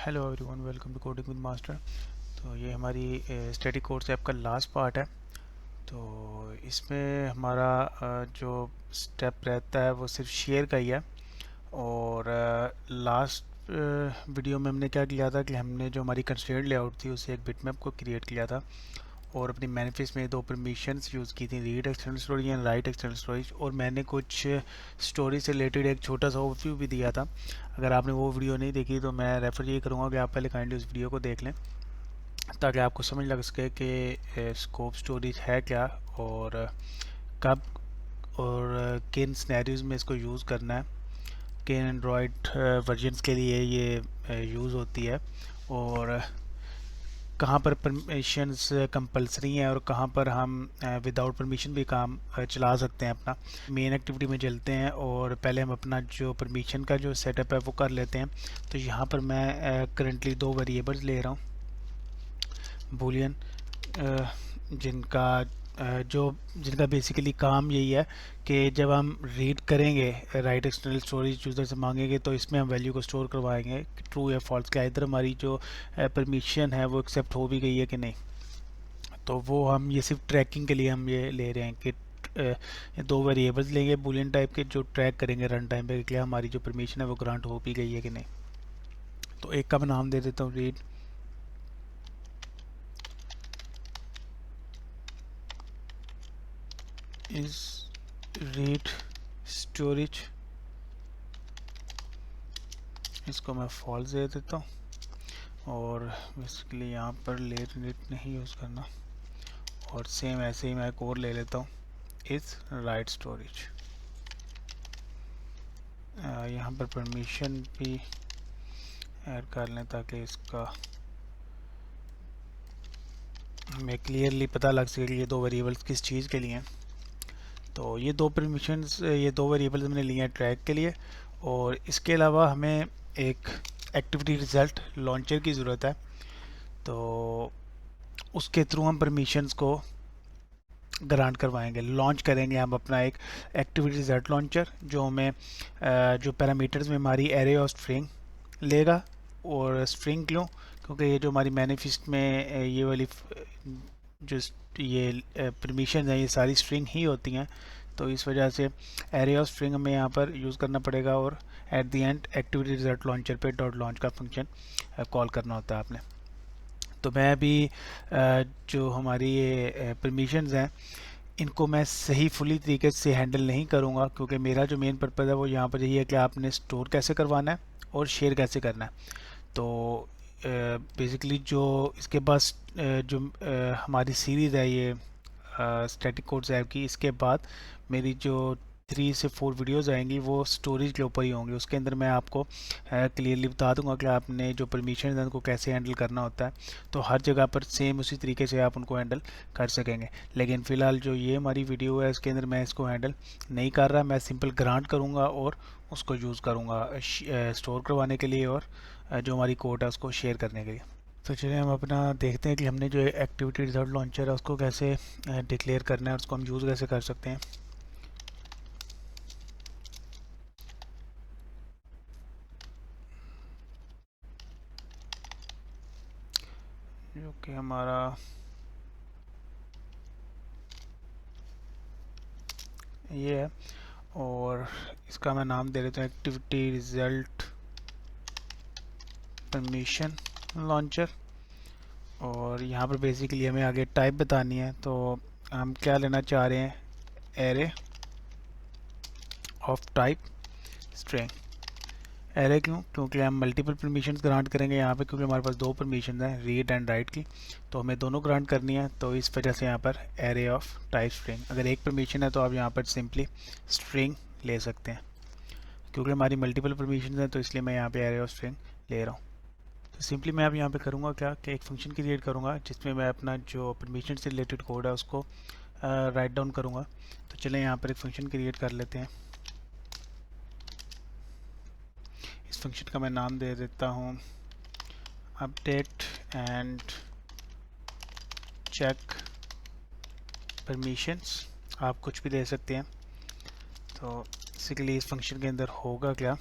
Hello everyone, welcome to coding with master. तो ये हमारी स्टैटिक कोड्स ऐप का लास्ट पार्ट है। तो इसमें हमारा जो स्टेप रहता है वो सिर्फ शेयर का ही है। और लास्ट वीडियो में हमने क्या किया था कि हमने जो हमारी कंस्ट्रेंट लेआउट थी उसे एक बिटमैप को क्रिएट किया था और अपनी मैनिफेस्ट में दो परमिशंस यूज़ की थी, read external storage and right external storage. और मैंने कुछ स्टोरी से रिलेटेड एक छोटा सा ओवरव्यू भी दिया था। अगर आपने वो वीडियो नहीं देखी तो मैं रेफ़र ये करूँगा कि आप पहले काइंडली उस वीडियो को देख लें ताकि आपको समझ लग सके कि स्कोप स्टोरेज है क्या और कब और किन सिनेरियोज में इसको यूज़ करना है, किन एंड्रॉयड वर्जन्स के लिए ये यूज़ होती है और कहाँ पर परमिशंस कंपलसरी हैं और कहाँ पर हम विदाउट परमिशन भी काम चला सकते हैं अपना। मेन एक्टिविटी में चलते हैं और पहले हम अपना जो परमिशन का जो सेटअप है वो कर लेते हैं। तो यहाँ पर मैं करंटली दो वेरिएबल्स ले रहा हूँ बूलियन, जिनका जो जिनका बेसिकली काम यही है कि जब हम रीड करेंगे राइट एक्सटर्नल स्टोरेज यूज़र से मांगेंगे तो इसमें हम वैल्यू को स्टोर करवाएंगे ट्रू या फॉल्स, क्या इधर हमारी जो परमिशन है वो एक्सेप्ट हो भी गई है कि नहीं। तो वो हम ये सिर्फ ट्रैकिंग के लिए हम ये ले रहे हैं कि ये दो वेरिएबल्स लेंगे बूलियन टाइप के जो ट्रैक करेंगे रन टाइम पे कि हमारी जो परमिशन है वो ग्रांट हो भी गई है कि नहीं। तो एक का मैं नाम दे देता हूँ रीड इज रीड स्टोरेज, इसको मैं फॉल्स दे देता हूँ और बेसिकली यहाँ पर लेट रीड नहीं यूज़ करना। और सेम ऐसे ही मैं एक और ले लेता हूँ इज राइट स्टोरेज। यहाँ पर परमिशन भी ऐड कर लें ताकि इसका हमें क्लियरली पता लग सके कि ये दो वेरिएबल्स किस चीज़ के लिए हैं। तो ये दो परमिशंस, ये दो वेरिएबल्स हमने लिए हैं ट्रैक के लिए। और इसके अलावा हमें एक एक्टिविटी रिजल्ट लॉन्चर की ज़रूरत है। तो उसके थ्रू हम परमिशंस को ग्रांट करवाएंगे, लॉन्च करेंगे हम अपना एक एक्टिविटी रिजल्ट लॉन्चर जो हमें जो पैरामीटर्स में हमारी एरे और स्ट्रिंग लेगा। और स्ट्रिंग क्यों? क्योंकि ये जो हमारी मैनिफेस्ट में ये वाली जो ये परमिशन है ये सारी स्ट्रिंग ही होती हैं। तो इस वजह से एरे और स्ट्रिंग हमें यहाँ पर यूज़ करना पड़ेगा और at the end activity result launcher पे डॉट लॉन्च का फंक्शन कॉल करना होता है आपने। तो मैं अभी जो हमारी ये परमिशंस हैं इनको मैं सही फुली तरीके से हैंडल नहीं करूँगा क्योंकि मेरा जो मेन पर्पज़ है वो यहाँ पर यही है कि आपने स्टोर कैसे करवाना है और शेयर कैसे करना है। तो बेसिकली जो इसके पास जो हमारी सीरीज़ है ये स्टैटिक कोड्स ऐप की, इसके बाद मेरी जो 3 से 4 वीडियोस आएंगी वो स्टोरेज के ऊपर ही होंगी। उसके अंदर मैं आपको क्लियरली बता दूंगा कि आपने जो परमिशन है उनको कैसे हैंडल करना होता है। तो हर जगह पर सेम उसी तरीके से आप उनको हैंडल कर सकेंगे। लेकिन फ़िलहाल जो ये हमारी वीडियो है इसके अंदर मैं इसको हैंडल नहीं कर रहा, मैं सिंपल ग्रांट करूँगा और उसको यूज़ करूँगा स्टोर करवाने के लिए और जो हमारी कोड है उसको शेयर करने के लिए। तो चलिए हम अपना देखते हैं कि हमने जो एक्टिविटी रिजल्ट लॉन्चर है उसको कैसे डिक्लेयर करना है और उसको हम यूज़ कैसे कर सकते हैं। जो कि हमारा ये है और इसका मैं नाम दे देता हूँ एक्टिविटी रिजल्ट परमिशन लॉन्चर। और यहाँ पर बेसिकली हमें आगे टाइप बतानी है। तो हम क्या लेना चाह रहे हैं, array of type string. Array क्यों? क्योंकि हम मल्टीपल परमिशंस ग्रांट करेंगे यहाँ पे, क्योंकि हमारे पास दो परमिशन हैं रीड एंड राइट की, तो हमें दोनों ग्रांट करनी है। तो इस वजह से यहाँ पर एरे ऑफ टाइप स्ट्रिंग। अगर एक परमिशन है तो आप यहाँ पर सिंपली स्ट्रिंग ले सकते हैं। क्योंकि हमारी मल्टीपल परमिशन है तो इसलिए मैं यहाँ पे एरे ऑफ स्ट्रिंग ले रहा हूँ। तो सिंपली मैं अब यहाँ पे करूँगा क्या कि एक फंक्शन क्रिएट करूँगा जिसमें मैं अपना जो परमिशन से रिलेटेड कोड है उसको राइट डाउन करूँगा। तो चलें यहाँ पर एक फंक्शन क्रिएट कर लेते हैं। इस फंक्शन का मैं नाम दे देता हूँ अपडेट एंड चेक परमिशंस। आप कुछ भी दे सकते हैं। तो बेसिकली इस फंक्शन के अंदर होगा क्या,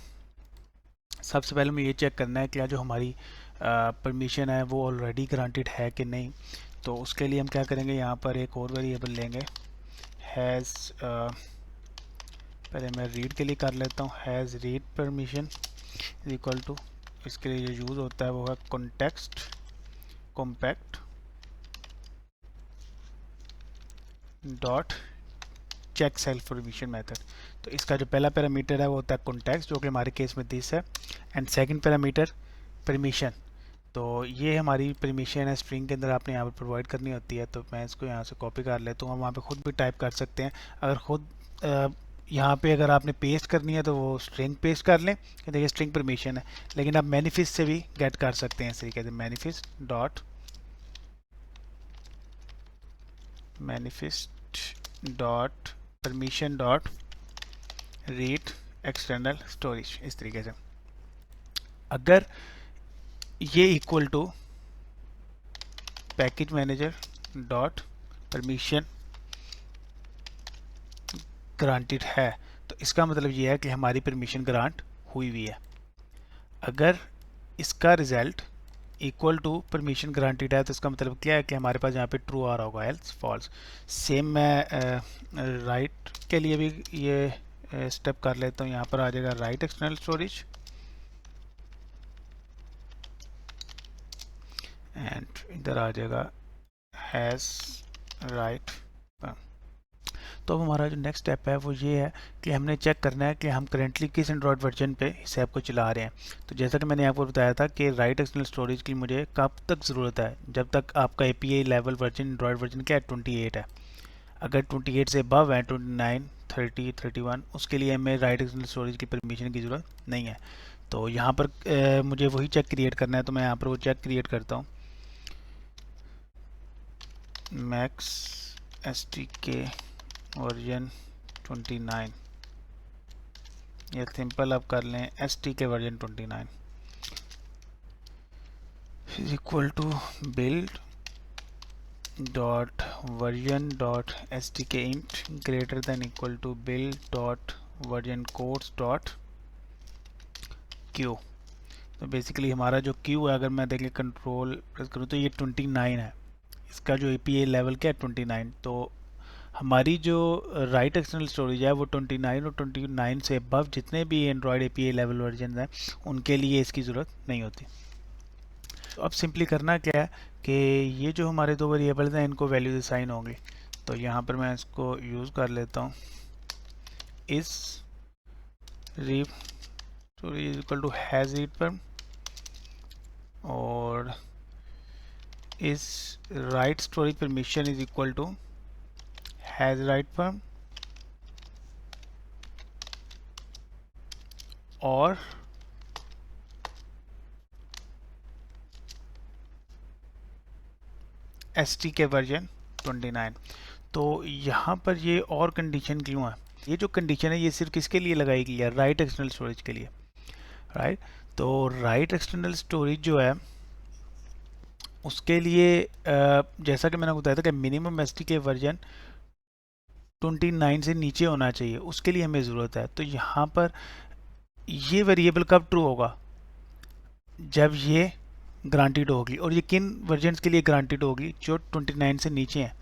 सबसे पहले हमें ये चेक करना है क्या जो हमारी परमिशन है वो ऑलरेडी ग्रांटेड है कि नहीं। तो उसके लिए हम क्या करेंगे, यहाँ पर एक और वेरिएबल लेंगे हैज़, पहले मैं रीड के लिए कर लेता हूँ, has read permission is equal to, इसके लिए जो यूज़ होता है वो है context compact dot check self permission method. तो इसका जो पहला पैरामीटर है वो होता है कॉन्टेक्स्ट, जो कि हमारे केस में दिस है, एंड सेकंड पैरामीटर परमिशन। तो ये हमारी परमिशन है स्ट्रिंग के अंदर, आपने यहाँ पर प्रोवाइड करनी होती है। तो मैं इसको यहाँ से कॉपी कर लेता हूँ, हम वहाँ पे खुद भी टाइप कर सकते हैं। अगर खुद यहाँ पे अगर आपने पेस्ट करनी है तो वो स्ट्रिंग पेस्ट कर लें कि देखिए स्ट्रिंग परमिशन है, लेकिन आप मैनिफेस्ट से भी गेट कर सकते हैं इस तरीके से, manifest dot permission dot read external storage, इस तरीके से। अगर ये equal to package manager dot permission granted है तो इसका मतलब ये है कि हमारी परमिशन ग्रांट हुई हुई है। अगर इसका result equal to permission granted है तो इसका मतलब क्या है कि हमारे पास यहाँ पे ट्रू आ रहा होगा, एल्स फॉल्स। सेम मैं राइट के लिए भी ये स्टेप कर लेता हूँ। यहाँ पर आ जाएगा राइट एक्सटर्नल स्टोरेज एंड इधर आ जाएगा हैज़ राइट। तो अब हमारा जो नेक्स्ट स्टेप है वो ये है कि हमने चेक करना है कि हम करेंटली किस एंड्रॉयड वर्जन पे इस ऐप को चला रहे हैं। तो जैसा कि मैंने आपको बताया था कि राइट एक्सटर्नल स्टोरेज की मुझे कब तक ज़रूरत है, जब तक आपका API level version Android version क्या है 28 है। अगर 28 से अबव है 29, 30, 31, उसके लिए हमें राइट एक्सटर्नल स्टोरेज की परमिशन की ज़रूरत नहीं है। तो यहाँ पर मुझे वही चेक क्रिएट करना है, तो मैं यहाँ पर वो चेक क्रिएट करता हूँ, मैक्स STK वर्जन 29, या सिंपल आप कर लें STK version 29 is equal to build dot version dot STK int greater than equal to build dot version codes dot Q. तो बेसिकली हमारा जो क्यू है, अगर मैं देखिए कंट्रोल प्रेस करूँ तो ये 29 है, इसका जो API लेवल क्या है 29। तो हमारी जो राइट एक्सटर्नल स्टोरेज है वो 29 और 29 से अबव जितने भी एंड्रॉयड API लेवल वर्जन हैं उनके लिए इसकी ज़रूरत नहीं होती। तो अब सिंपली करना क्या है कि ये जो हमारे दो वेरिएबल्स हैं इनको वैल्यूज असाइन होंगी। तो यहाँ पर मैं इसको यूज़ कर लेता हूँ, इस read storage equal to has read पर, और इस write storage permission is equal to has write पर, और STK वर्जन 29। तो यहाँ पर ये और कंडीशन क्यों है, ये जो कंडीशन है ये सिर्फ किसके लिए लगाई गई है, राइट एक्सटर्नल स्टोरेज के लिए, राइट। तो राइट एक्सटर्नल स्टोरेज जो है उसके लिए जैसा कि मैंने बताया था कि मिनिमम STK वर्जन 29 से नीचे होना चाहिए, उसके लिए हमें ज़रूरत है। तो यहाँ पर ये वेरिएबल कब ट्रू होगा, जब ये ग्रांटेड होगी, और ये किन वर्जन्स के लिए ग्रांटेड होगी, जो 29 से नीचे हैं,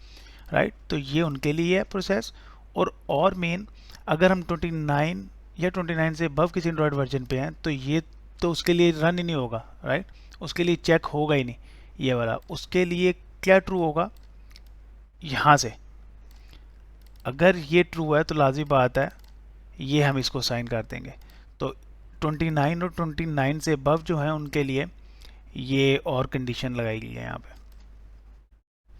राइट। तो ये उनके लिए है प्रोसेस। और मेन अगर हम 29 या 29 से अबव किसी एंड्रॉयड वर्जन पे हैं तो ये तो उसके लिए रन ही नहीं होगा, राइट, उसके लिए चेक होगा ही नहीं ये वाला। उसके लिए क्या ट्रू होगा, यहाँ से अगर ये ट्रू है तो लाजी बात है ये हम इसको साइन कर देंगे। तो 29 और 29 से अबव जो है उनके लिए ये और कंडीशन लगाई गई है यहाँ पे।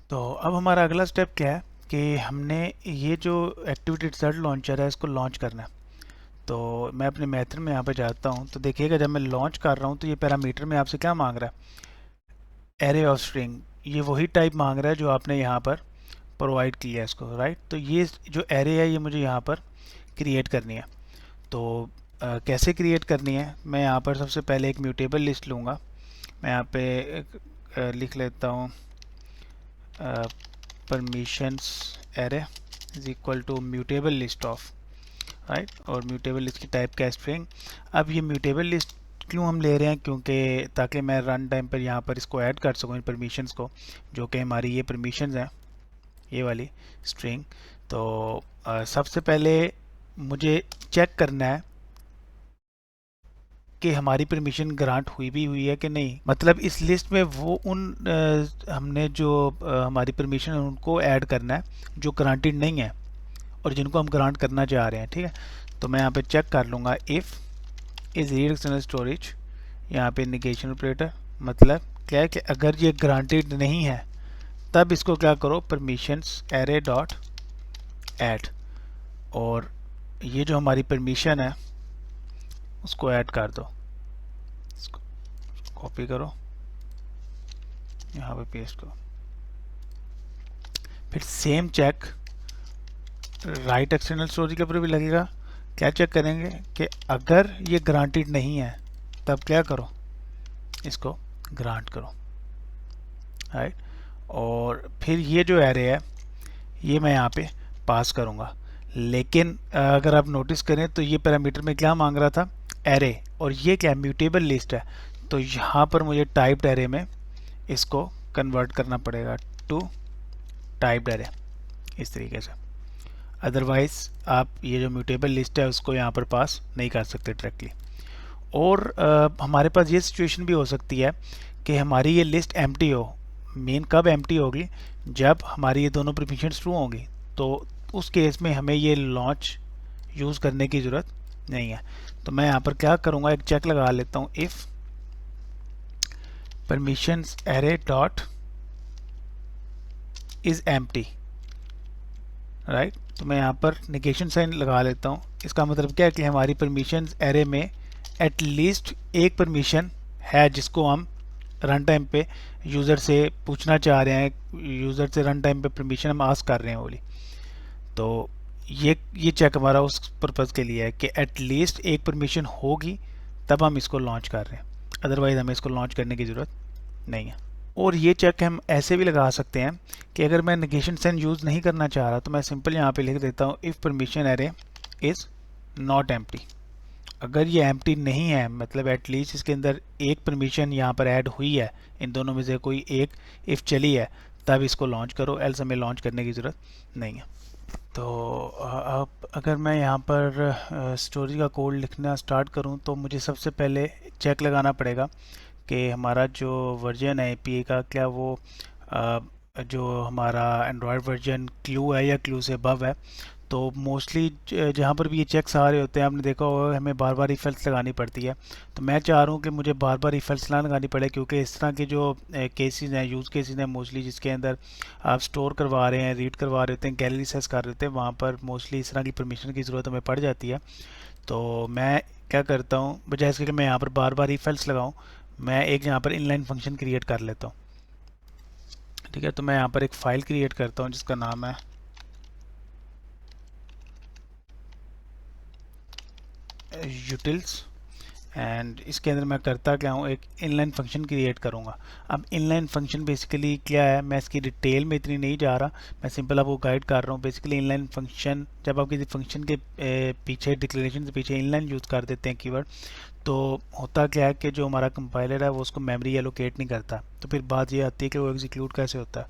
तो अब हमारा अगला स्टेप क्या है कि हमने ये जो एक्टिविटी रिजल्ट लॉन्चर है इसको लॉन्च करना है। तो मैं अपने मेथड में यहाँ पे जाता हूँ, तो देखिएगा जब मैं लॉन्च कर रहा हूँ तो ये पैरामीटर में आपसे क्या मांग रहा है, एरे ऑफ स्ट्रिंग, ये वही टाइप मांग रहा है जो आपने यहाँ पर प्रोवाइड किया है इसको, राइट। तो ये जो एरे है ये मुझे यहाँ पर क्रिएट करनी है। तो कैसे क्रिएट करनी है, मैं यहाँ पर सबसे पहले एक म्यूटेबल लिस्ट लूँगा। मैं यहाँ पे लिख लेता हूँ permissions array is equal to mutable list of, right, और म्यूटेबल लिस्ट की टाइप का स्ट्रिंग। अब ये म्यूटेबल लिस्ट क्यों हम ले रहे हैं, क्योंकि ताकि मैं रन टाइम पर यहाँ पर इसको ऐड कर सकूँ इन परमिशंस को, जो कि हमारी ये परमिशंस हैं, ये वाली स्ट्रिंग। तो सबसे पहले मुझे चेक करना है कि हमारी परमिशन ग्रांट हुई है कि नहीं। मतलब इस लिस्ट में वो उन हमने जो हमारी परमिशन है उनको ऐड करना है जो ग्रांटेड नहीं है और जिनको हम ग्रांट करना चाह रहे हैं। ठीक है, तो मैं यहाँ पे चेक कर लूँगा if is read external storage, यहाँ पे नेगेशन ऑपरेटर, मतलब क्या है कि अगर ये ग्रांटेड नहीं है तब इसको क्या करो, परमिशंस एरे डॉट ऐड, और ये जो हमारी परमिशन है उसको ऐड कर दो। इसको कॉपी करो, यहाँ पे पेस्ट करो, फिर same check right external storage के ऊपर भी लगेगा। क्या चेक करेंगे कि अगर ये ग्रांटेड नहीं है तब क्या करो, इसको ग्रांट करो, राइट। और फिर ये जो एरे है ये मैं यहाँ पे पास करूँगा। लेकिन अगर आप नोटिस करें तो ये पैरामीटर में क्या मांग रहा था, एरे, और ये क्या म्यूटेबल लिस्ट है, तो यहाँ पर मुझे टाइप्ड एरे में इसको कन्वर्ट करना पड़ेगा टू टाइप्ड एरे, इस तरीके से। अदरवाइज आप ये जो म्यूटेबल लिस्ट है उसको यहाँ पर पास नहीं कर सकते डायरेक्टली। और हमारे पास ये सिचुएशन भी हो सकती है कि हमारी ये लिस्ट एम्प्टी हो। मेन कब एम्प्टी होगी, जब हमारी ये दोनों परमिशंस ट्रू होंगी, तो उस केस में हमें ये लॉन्च यूज़ करने की ज़रूरत नहीं है। तो मैं यहाँ पर क्या करूँगा, एक चेक लगा लेता हूँ, if permissions array dot is empty, right. तो मैं यहाँ पर नेगेशन साइन लगा लेता हूँ। इसका मतलब क्या है कि हमारी परमिशंस एरे में एटलीस्ट एक परमिशन है जिसको हम रन टाइम पे यूज़र से पूछना चाह रहे हैं, यूज़र से रन टाइम पे परमिशन हम आस्क कर रहे हैं बोली। तो ये चेक हमारा उस पर्पज़ के लिए है कि एटलीस्ट एक परमिशन होगी तब हम इसको लॉन्च कर रहे हैं, अदरवाइज़ हमें इसको लॉन्च करने की ज़रूरत नहीं है। और ये चेक हम ऐसे भी लगा सकते हैं कि अगर मैं नेगेशन साइन यूज़ नहीं करना चाह रहा तो मैं सिंपल यहाँ पे लिख देता हूँ if permission array is not empty. अगर ये एम्प्टी नहीं है, मतलब एटलीस्ट इसके अंदर एक परमिशन यहाँ पर ऐड हुई है, इन दोनों में से कोई एक इफ़ चली है, तब इसको लॉन्च करो, एल्स हमें लॉन्च करने की ज़रूरत नहीं है। तो अब अगर मैं यहाँ पर स्टोरी का कोड लिखना स्टार्ट करूँ तो मुझे सबसे पहले चेक लगाना पड़ेगा कि हमारा जो वर्जन है एपीआई का, क्या वो जो हमारा एंड्रॉयड वर्जन क्लू है या क्लू से अबव है। तो मोस्टली जहाँ पर भी ये चेक्स आ रहे होते हैं, आपने देखा होगा हमें बार बार इफ़ेल्स लगानी पड़ती है। तो मैं चाह रहा हूँ कि मुझे बार बार इफ़ेल्स ना लगानी पड़े, क्योंकि इस तरह के जो केसेस हैं, यूज़ केसेस हैं मोस्टली, जिसके अंदर आप स्टोर करवा रहे हैं, रीड करवा रहे होते हैं, गैलरी सेस कर रहे होते हैं, वहाँ पर मोस्टली इस तरह की परमिशन की ज़रूरत हमें पड़ जाती है। तो मैं क्या करता हूँ, बजाय इसके कि मैं यहाँ पर बार बार इफ़ेल्स लगाऊँ, मैं एक यहाँ पर इनलाइन फंक्शन क्रिएट कर लेता हूँ। ठीक है, तो मैं यहाँ पर एक फ़ाइल क्रिएट करता हूँ जिसका नाम है यूटिल्स, एंड इसके अंदर मैं करता क्या हूँ, एक इनलाइन फंक्शन क्रिएट करूँगा। अब इनलाइन फंक्शन बेसिकली क्या है, मैं इसकी डिटेल में इतनी नहीं जा रहा, मैं सिंपल आपको गाइड कर रहा हूँ। बेसिकली इनलाइन फंक्शन, जब आप किसी फंक्शन के पीछे, डिक्लेरेशन से पीछे इनलाइन यूज़ कर देते हैं कीवर्ड, तो होता क्या है कि जो हमारा कंपाइलर है वो उसको मेमोरी एलोकेट नहीं करता। तो फिर बात ये आती है कि वो एग्जीक्यूट कैसे होता है।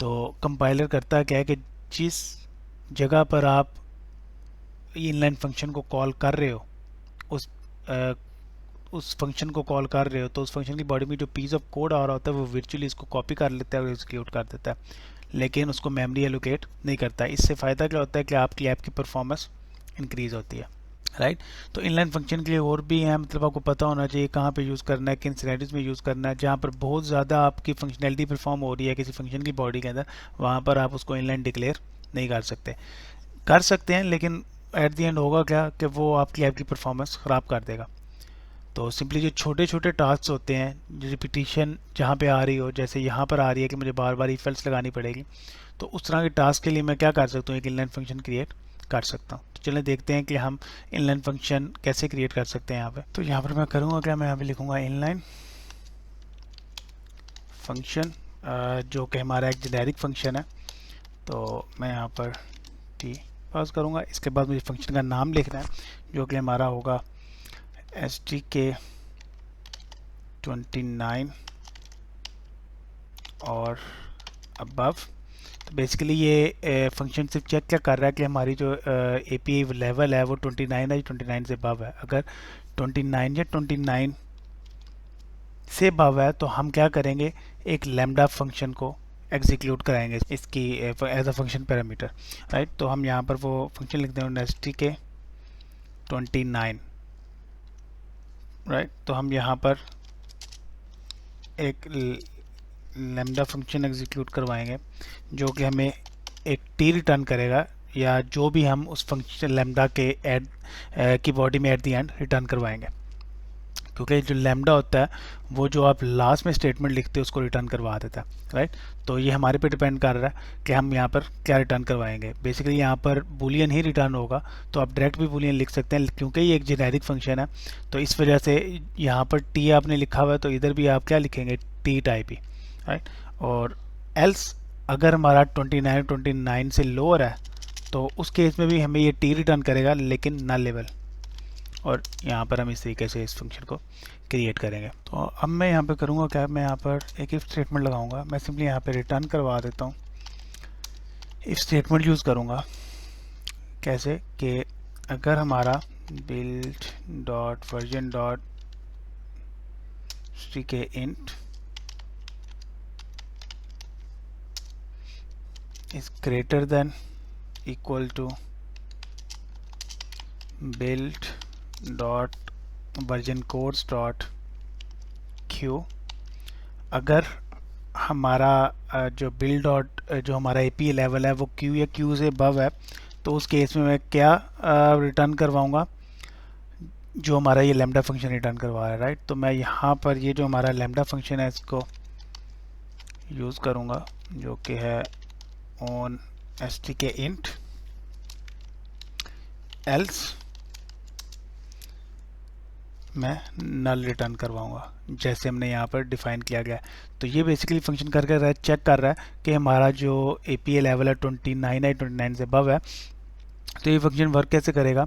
तो कंपाइलर करता क्या है कि जिस जगह पर आप इनलाइन फंक्शन को कॉल कर रहे हो, उस उस फंक्शन को कॉल कर रहे हो, तो उस फंक्शन की बॉडी में जो पीस ऑफ कोड आ रहा होता है वो वर्चुअली इसको कॉपी कर लेता है और एग्जीक्यूट कर देता है, लेकिन उसको मेमोरी एलोकेट नहीं करता। इससे फ़ायदा क्या होता है कि आपकी ऐप की परफॉर्मेंस इंक्रीज़ होती है, राइट। तो इनलाइन फंक्शन के लिए और भी हैं, मतलब आपको पता होना चाहिए कहाँ पे यूज़ करना है, किन सिनेरियोज में यूज़ करना है। जहाँ पर बहुत ज़्यादा आपकी फंक्शनैलिटी परफॉर्म हो रही है किसी फंक्शन की बॉडी के अंदर, वहाँ पर आप उसको इनलाइन डिक्लेयर नहीं कर सकते हैं, लेकिन एट द एंड होगा क्या कि वो आपकी ऐप की परफॉर्मेंस ख़राब कर देगा। तो सिंपली जो छोटे छोटे टास्क होते हैं, जो रिपीटिशन जहाँ पे आ रही हो, जैसे यहाँ पर आ रही है कि मुझे बार बार इफ़ेल्स लगानी पड़ेगी, तो उस तरह के टास्क के लिए मैं क्या कर सकता हूँ, एक इनलाइन फंक्शन क्रिएट कर सकता हूँ। तो चलिए देखते हैं कि हम इनलाइन फंक्शन कैसे क्रिएट कर सकते हैं यहाँ पे। तो यहाँ पर मैं करूँगा क्या, मैं यहाँ पे लिखूँगा इनलाइन फंक्शन, जो कि हमारा एक जेनेरिक फंक्शन है। तो मैं यहाँ पर टी पास करूँगा। इसके बाद मुझे फंक्शन का नाम लिखना है, जो कि हमारा होगा STK 29 और अबव। तो बेसिकली ये फंक्शन सिर्फ चेक क्या कर रहा है कि हमारी जो API लेवल है वो 29 है, 29 से अबव है। अगर 29 या 29 से अबव है तो हम क्या करेंगे, एक लैम्डा फंक्शन को एग्जीक्यूट कराएंगे इसकी as a function parameter, right. तो हम यहाँ पर वो फंक्शन लिखते हैं stk 29, राइट। तो हम यहाँ पर एक लैम्डा फंक्शन एग्जीक्यूट करवाएंगे जो कि हमें एक टी रिटर्न करेगा, या जो भी हम उस फंक्शन लैम्डा के एड की बॉडी में एट द एंड रिटर्न करवाएंगे, क्योंकि जो लैम्डा होता है वो जो आप लास्ट में स्टेटमेंट लिखते हो उसको रिटर्न करवा देता है, राइट। तो ये हमारे पे डिपेंड कर रहा है कि हम यहाँ पर क्या रिटर्न करवाएंगे। बेसिकली यहाँ पर बूलियन ही रिटर्न होगा, तो आप डायरेक्ट भी बूलियन लिख सकते हैं क्योंकि ये एक जेनेरिक फंक्शन है। तो इस वजह से यहाँ पर टी आपने लिखा हुआ है तो इधर भी आप क्या लिखेंगे, टी टाइप ही, राइट। और एल्स अगर हमारा 29 से लोअर है तो उस केस में भी हमें ये टी रिटर्न करेगा लेकिन नल लेवल। और यहाँ पर हम इस तरीके से इस फंक्शन को क्रिएट करेंगे। तो अब मैं यहाँ पे करूँगा क्या, मैं यहाँ पर एक इफ स्टेटमेंट लगाऊंगा। मैं सिंपली यहाँ पे रिटर्न करवा देता हूँ, इफ स्टेटमेंट यूज़ करूँगा। कैसे कि अगर हमारा build dot version dot stk int is greater than equal to build dot version codes dot Q, अगर हमारा जो बिल्ड डॉट जो हमारा API लेवल है वो क्यू या क्यू से अबव है, तो उस केस में मैं क्या रिटर्न करवाऊंगा, जो हमारा ये लैम्डा फंक्शन रिटर्न करवा रहा है, राइट। तो मैं यहाँ पर ये जो हमारा लैम्डा फंक्शन है इसको यूज़ करूँगा जो कि है ऑन stk int else मैं नल रिटर्न करवाऊंगा जैसे हमने यहाँ पर डिफाइन किया गया है। तो ये बेसिकली फंक्शन करके चेक कर रहा है कि हमारा जो API लेवल है 29 है, 29 से अबव है। तो ये फंक्शन वर्क कैसे करेगा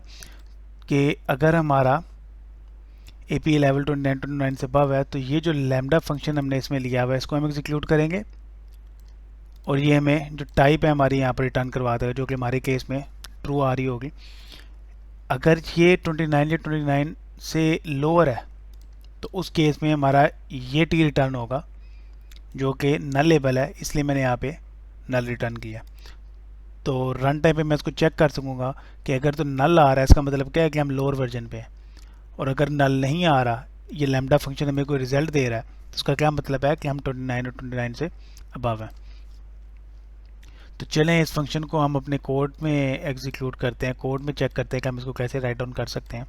कि अगर हमारा API लेवल 29 से अबव है तो ये जो लैम्डा फंक्शन हमने इसमें लिया हुआ है इसको हम एग्जीक्यूट करेंगे और ये हमें जो टाइप है हमारी यहाँ पर रिटर्न करवा देगा, जो कि हमारे केस में ट्रू आ रही होगी। अगर ये 29 या 29 से लोअर है तो उस केस में हमारा ये टी रिटर्न होगा जो कि नल लेबल है, इसलिए मैंने यहाँ पे नल रिटर्न किया। तो रन टाइम पे मैं इसको चेक कर सकूँगा कि अगर तो नल आ रहा है इसका मतलब क्या है कि हम लोअर वर्जन पे हैं, और अगर नल नहीं आ रहा, ये लैम्डा फंक्शन हमें कोई रिजल्ट दे रहा है, तो उसका क्या मतलब है कि हम 29 और 29 से अबव हैं। तो चलें इस फंक्शन को हम अपने कोड में एग्जीक्यूट करते हैं, कोड में चेक करते हैं कि हम इसको कैसे राइट डाउन कर सकते हैं।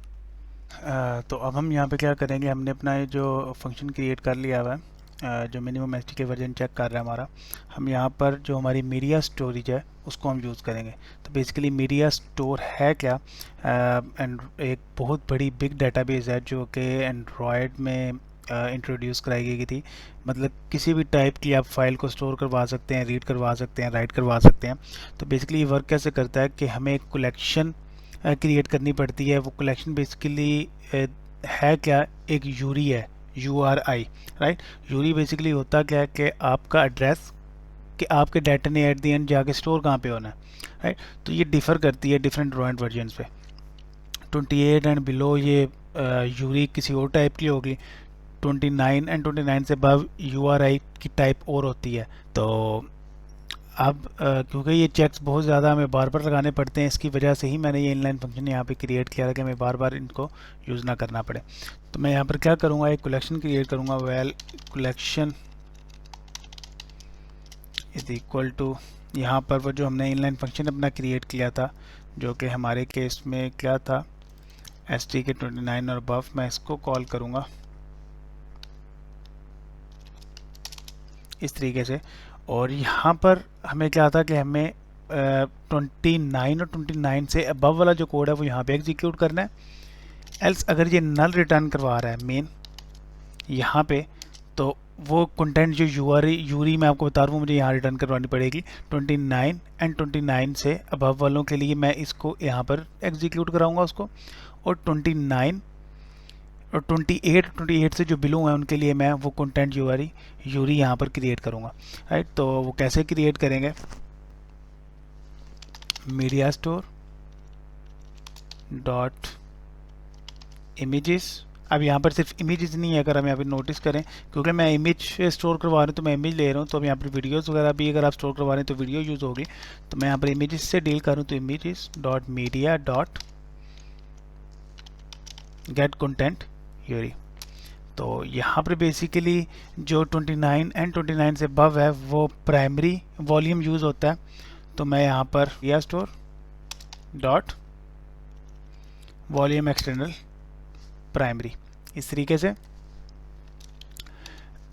तो अब हम यहाँ पे क्या करेंगे, हमने अपना ये जो फंक्शन क्रिएट कर लिया हुआ है जो मिनिमम stk वर्जन चेक कर रहा है हमारा, हम यहाँ पर जो हमारी मीडिया स्टोरेज है उसको हम यूज़ करेंगे। तो बेसिकली मीडिया स्टोर है क्या, एंड एक बहुत बड़ी बिग डेटाबेस है जो कि एंड्रॉयड में इंट्रोड्यूस कराई गई थी। मतलब किसी भी टाइप की आप फाइल को स्टोर करवा सकते हैं, रीड करवा सकते हैं, राइट करवा सकते हैं। तो बेसिकली ये वर्क कैसे करता है कि हमें एक कलेक्शन क्रिएट करनी पड़ती है। वो कलेक्शन बेसिकली है क्या, एक यूरी है, URI, राइट। यूरी बेसिकली होता क्या है कि आपका एड्रेस कि आपके डाटा ने एट द एंड जाके स्टोर कहाँ पे होना है, राइट। तो ये डिफ़र करती है डिफरेंट एंड्रॉयड वर्जन्स पे। 28 एंड बिलो ये यूरी किसी और टाइप की होगी, 29 एंड 29 से अबव URI की टाइप और होती है। तो अब क्योंकि ये चेक्स बहुत ज़्यादा हमें बार बार लगाने पड़ते हैं, इसकी वजह से ही मैंने ये इनलाइन फंक्शन यहाँ पे क्रिएट किया था कि हमें बार बार इनको यूज़ ना करना पड़े। तो मैं यहाँ पर क्या करूँगा, एक कलेक्शन क्रिएट करूँगा, val collection is equal to, यहाँ पर वो जो हमने इनलाइन फंक्शन अपना क्रिएट किया था जो कि हमारे केस में क्या था, stk 29 और अबव, मैं इसको कॉल करूँगा इस तरीके से। और यहाँ पर हमें क्या था कि हमें 29 और 29 से अबव वाला जो कोड है वो यहाँ पे एग्जीक्यूट करना है। एल्स अगर ये नल रिटर्न करवा रहा है मेन यहाँ पे, तो वो कंटेंट जो यूरी मैं आपको बता रहा हूँ मुझे यहाँ रिटर्न करवानी पड़ेगी। 29 एंड 29 से अबव वालों के लिए मैं इसको यहाँ पर एग्जीक्यूट कराऊंगा उसको, और 29 और 28 से जो बिलो हैं उनके लिए मैं वो कंटेंट यूरी यहाँ पर क्रिएट करूँगा, राइट। तो वो कैसे क्रिएट करेंगे, मीडिया स्टोर डॉट इमेजेस। अब यहाँ पर सिर्फ इमेजेस नहीं है, अगर हम यहाँ पर नोटिस करें, क्योंकि मैं इमेज स्टोर करवा रहा हूँ तो मैं इमेज ले रहा हूँ, तो अब यहाँ पर वीडियोस वगैरह भी अगर आप स्टोर करवा रहे हैं तो वीडियो यूज़ होगी। तो मैं यहाँ पर इमेजेस से डील करूँ तो images dot media dot gate content Yuri. तो यहाँ पर बेसिकली जो 29 एंड 29 से अबव है वो प्राइमरी वॉल्यूम यूज़ होता है। तो मैं यहाँ पर media store dot volume external primary, इस तरीके से।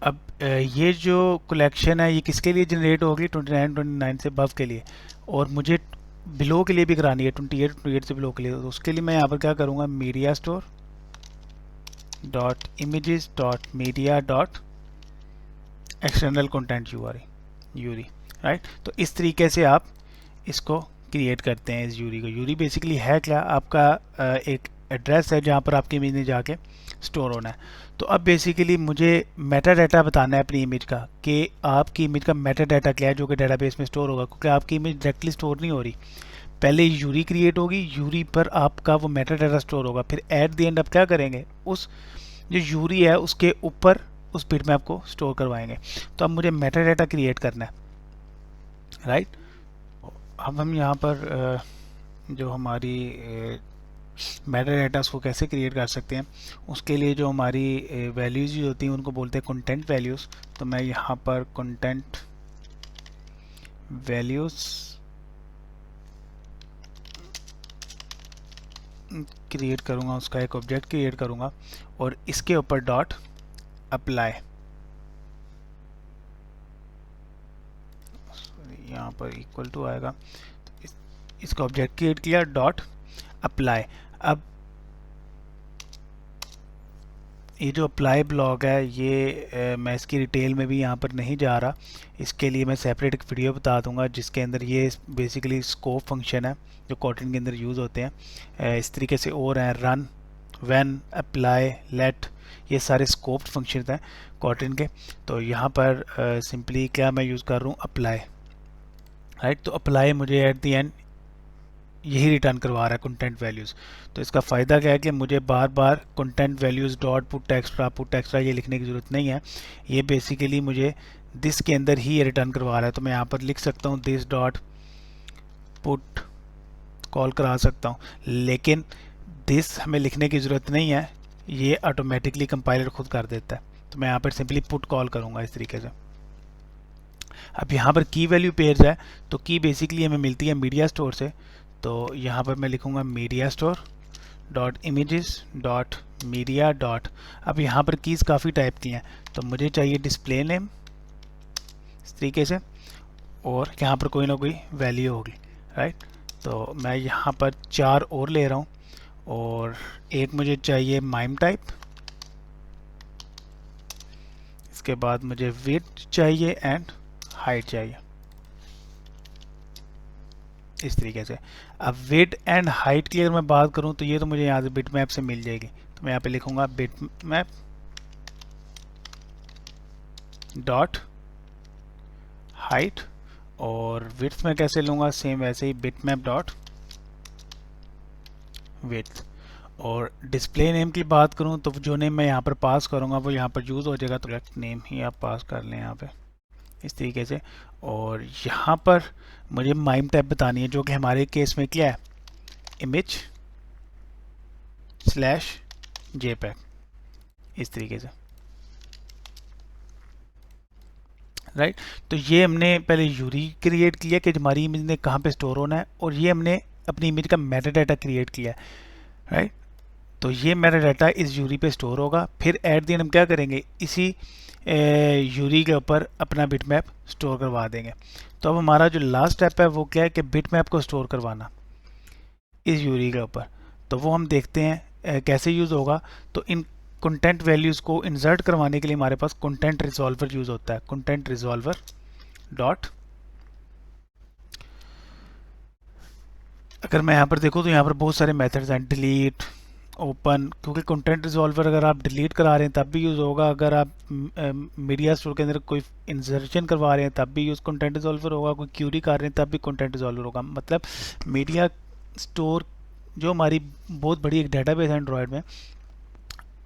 अब ये जो कलेक्शन है ये किसके लिए जनरेट होगी, 29 से अबव के लिए, और मुझे बिलो के लिए भी करानी है, 28 से बिलो के लिए। तो उसके लिए मैं यहाँ पर क्या करूँगा, media store dot images dot media dot external content Yuri, right. तो इस तरीके से आप इसको क्रिएट करते हैं इस यूरी को। यूरी बेसिकली है क्या, आपका एक एड्रेस है जहाँ पर आपकी इमेज ने जाके स्टोर होना है। तो अब बेसिकली मुझे मेटा डाटा बताना है अपनी इमेज का, कि आपकी इमेज का मेटा डाटा क्या है जो कि डेटाबेस में स्टोर होगा, क्योंकि आपकी इमेज डायरेक्टली स्टोर नहीं हो रही। पहले यूरी क्रिएट होगी, यूरी पर आपका वो मेटा डाटा स्टोर होगा, फिर एट द एंड आप क्या करेंगे, उस जो यूरी है उसके ऊपर उस बिट में आपको स्टोर करवाएंगे। तो अब मुझे मेटा डाटा क्रिएट करना है, राइट। अब हम यहाँ पर जो हमारी मेटा डाटा उसको कैसे क्रिएट कर सकते हैं, उसके लिए जो हमारी वैल्यूज़ होती हैं उनको बोलते हैं कंटेंट वैल्यूज़। तो मैं यहाँ पर कंटेंट वैल्यूज़ क्रिएट करूँगा, उसका एक ऑब्जेक्ट क्रिएट करूँगा और इसके ऊपर डॉट अप्लाई, यहाँ पर इक्वल टू आएगा, तो इसका ऑब्जेक्ट क्रिएट किया, डॉट अप्लाई। अब ये जो अप्लाई ब्लॉक है ये मैं इसकी डिटेल में भी यहाँ पर नहीं जा रहा, इसके लिए मैं सेपरेट एक वीडियो बता दूंगा जिसके अंदर ये बेसिकली स्कोप फंक्शन है जो कॉटन के अंदर यूज़ होते हैं। इस तरीके से और हैं रन, व्हेन, अप्लाई, लेट, ये सारे स्कोप फंक्शन हैं कॉटन के। तो यहाँ पर सिंपली क्या मैं यूज़ कर रहा हूँ, अप्लाई, राइट। तो अप्लाई मुझे एट दी एंड यही रिटर्न करवा रहा है कंटेंट वैल्यूज़। तो इसका फ़ायदा क्या है कि मुझे बार बार content values dot put extra ये लिखने की ज़रूरत नहीं है, ये बेसिकली मुझे दिस के अंदर ही ये रिटर्न करवा रहा है। तो मैं यहाँ पर लिख सकता हूँ दिस डॉट पुट कॉल करा सकता हूँ, लेकिन दिस हमें लिखने की ज़रूरत नहीं है, ये ऑटोमेटिकली कंपाइलर खुद कर देता है। तो मैं यहाँ पर सिंपली पुट कॉल करूँगा इस तरीके से। अब यहाँ पर की वैल्यू पेयर्स है, तो की बेसिकली हमें मिलती है मीडिया स्टोर से। तो यहाँ पर मैं लिखूँगा media store dot images dot media dot, अब यहाँ पर कीज़ काफ़ी टाइप की हैं, तो मुझे चाहिए डिस्प्ले नेम इस तरीके से, और यहाँ पर कोई ना कोई वैल्यू होगी, राइट। तो मैं यहाँ पर 4 और ले रहा हूँ, और एक मुझे चाहिए माइम टाइप, इसके बाद मुझे विड्थ चाहिए एंड हाइट चाहिए इस तरीके से। अब विड्थ एंड हाइट की अगर मैं बात करूं तो ये तो मुझे यहाँ से बिट मैप से मिल जाएगी। तो मैं यहाँ पे लिखूंगा बिट मैप डॉट हाइट, और विड्थ में कैसे लूँगा, सेम वैसे ही बिट मैप डॉट विड्थ। और डिस्प्ले नेम की बात करूं तो जो नेम मैं यहाँ पर पास करूँगा वो यहाँ पर यूज़ हो जाएगा, तो नेम ही आप पास कर लें यहाँ पे इस तरीके से। और यहाँ पर मुझे माइम टाइप बतानी है, जो कि हमारे केस में क्या है, इमेज स्लैश जेपैग इस तरीके से, राइट। तो ये हमने पहले यूरी क्रिएट किया कि हमारी इमेज ने कहाँ पे स्टोर होना है, और ये हमने अपनी इमेज का मेटा डाटा क्रिएट किया है, राइट। तो ये मेटा डाटा इस यूरी पे स्टोर होगा, फिर एट द एंड हम क्या करेंगे, इसी यूरी के ऊपर अपना बिट मैप स्टोर करवा देंगे। तो अब हमारा जो लास्ट स्टेप है वो क्या है कि बिट मैप को स्टोर करवाना इस यूरी के ऊपर। तो वो हम देखते हैं कैसे यूज़ होगा। तो इन कंटेंट वैल्यूज़ को इंसर्ट करवाने के लिए हमारे पास कंटेंट रिजॉल्वर यूज़ होता है, कंटेंट रिजॉल्वर डॉट, अगर मैं यहाँ पर देखूँ तो यहाँ पर बहुत सारे मेथड्स हैं, डिलीट ओपन, क्योंकि कंटेंट रिजॉल्वर अगर आप डिलीट करा रहे हैं तब भी यूज़ होगा, अगर आप मीडिया स्टोर के अंदर कोई इंसर्शन करवा रहे हैं तब भी यूज़ कंटेंट रिजॉल्वर होगा, कोई क्यूरी कर रहे हैं तब भी कंटेंट रिजॉल्वर होगा। मतलब मीडिया स्टोर जो हमारी बहुत बड़ी एक डेटाबेस है एंड्रॉयड में,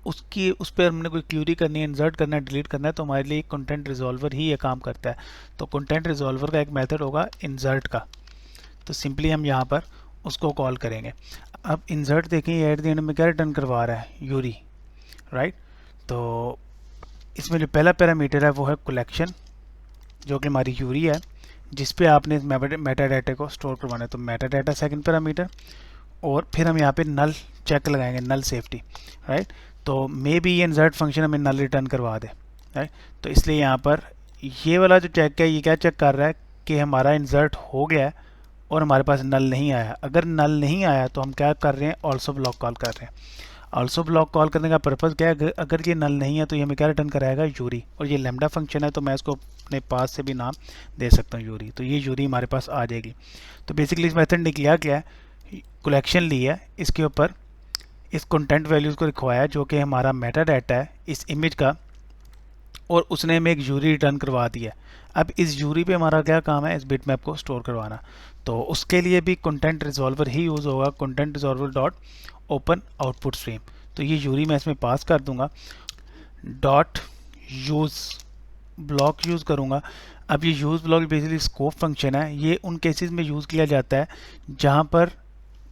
उसकी उस पर हमने कोई क्यूरी करनी है, इंसर्ट करना है, डिलीट करना है, तो हमारे लिए कंटेंट रिजॉल्वर ही ये काम करता है। तो कंटेंट रिजॉल्वर का एक मेथड होगा इंसर्ट का, तो सिंपली हम यहाँ पर उसको कॉल करेंगे। अब इंसर्ट देखें एट द एंड में क्या रिटर्न करवा रहा है, यूरी, राइट। तो इसमें जो पहला पैरामीटर है वो है कलेक्शन, जो कि हमारी यूरी है, जिस पे आपने मेटा डाटा को स्टोर करवाना है। तो मेटा डाटा सेकेंड पैरामीटर, और फिर हम यहाँ पे नल चेक लगाएंगे, नल सेफ्टी, राइट। तो मे बी ये इंसर्ट फंक्शन हमें नल रिटर्न करवा दे, राइट। तो इसलिए यहाँ पर ये वाला जो चेक है, ये क्या चेक कर रहा है कि हमारा इंसर्ट हो गया है और हमारे पास नल नहीं आया। अगर नल नहीं आया तो हम क्या कर रहे हैं, ऑल्सो ब्लॉक कॉल कर रहे हैं। ऑल्सो ब्लॉक कॉल करने का पर्पज़ क्या है, अगर ये नल नहीं है तो ये हमें क्या रिटर्न कराएगा, यूरी। और ये लैम्डा फंक्शन है तो मैं इसको अपने पास से भी नाम दे सकता हूँ, यूरी। तो ये यूरी हमारे पास आ जाएगी। तो बेसिकली इस मेथड ने किया क्या है, कलेक्शन ली है, इसके ऊपर इस कंटेंट वैल्यूज़ को लिखवाया जो कि हमारा मेटा डाटा है इस इमेज का, और उसने हमें एक यूरी रिटर्न करवा दिया। अब इस यूरी पे हमारा क्या काम है, इस बिट मैप को स्टोर करवाना। तो उसके लिए भी कंटेंट रिजॉल्वर ही यूज़ होगा, content resolver dot open output stream. तो ये यूरी मैं इसमें पास कर दूंगा, डॉट यूज़ ब्लॉक यूज़ करूँगा। अब ये use block basically scope function है, ये उन केसेस में यूज़ किया जाता है जहाँ पर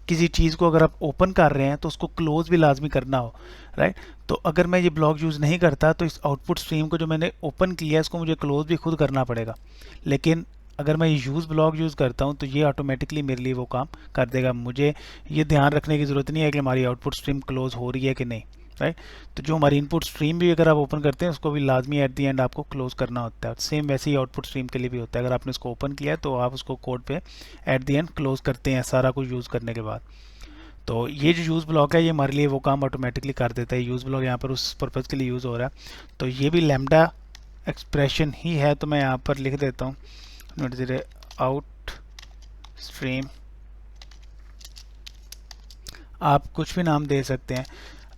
किसी चीज़ को अगर आप ओपन कर रहे हैं तो उसको क्लोज भी लाजमी करना हो, राइट। तो अगर मैं ये ब्लॉक यूज़ नहीं करता तो इस आउटपुट स्ट्रीम को जो मैंने ओपन किया है इसको मुझे क्लोज भी खुद करना पड़ेगा। लेकिन अगर मैं यूज़ ब्लॉक यूज़ करता हूँ तो ये ऑटोमेटिकली मेरे लिए वो काम कर देगा। मुझे ये ध्यान रखने की ज़रूरत नहीं है कि हमारी आउटपुट स्ट्रीम क्लोज हो रही है कि नहीं, राइट। तो जो हमारी इनपुट स्ट्रीम भी अगर आप ओपन करते हैं उसको भी लाजमी एट दी एंड आपको क्लोज करना होता है। सेम वैसे ही आउटपुट स्ट्रीम के लिए भी होता है, अगर आपने इसको ओपन किया है तो आप उसको कोड पे एट दी एंड क्लोज करते हैं सारा कुछ यूज़ करने के बाद। तो ये जो यूज़ ब्लॉक है ये हमारे लिए वो काम ऑटोमेटिकली कर देता है। यूज़ ब्लॉक यहाँ पर उस पर्पज़ के लिए यूज़ हो रहा है। तो ये भी लैम्डा एक्सप्रेशन ही है, तो मैं यहाँ पर लिख देता हूँ आउट स्ट्रीम, आप कुछ भी नाम दे सकते हैं।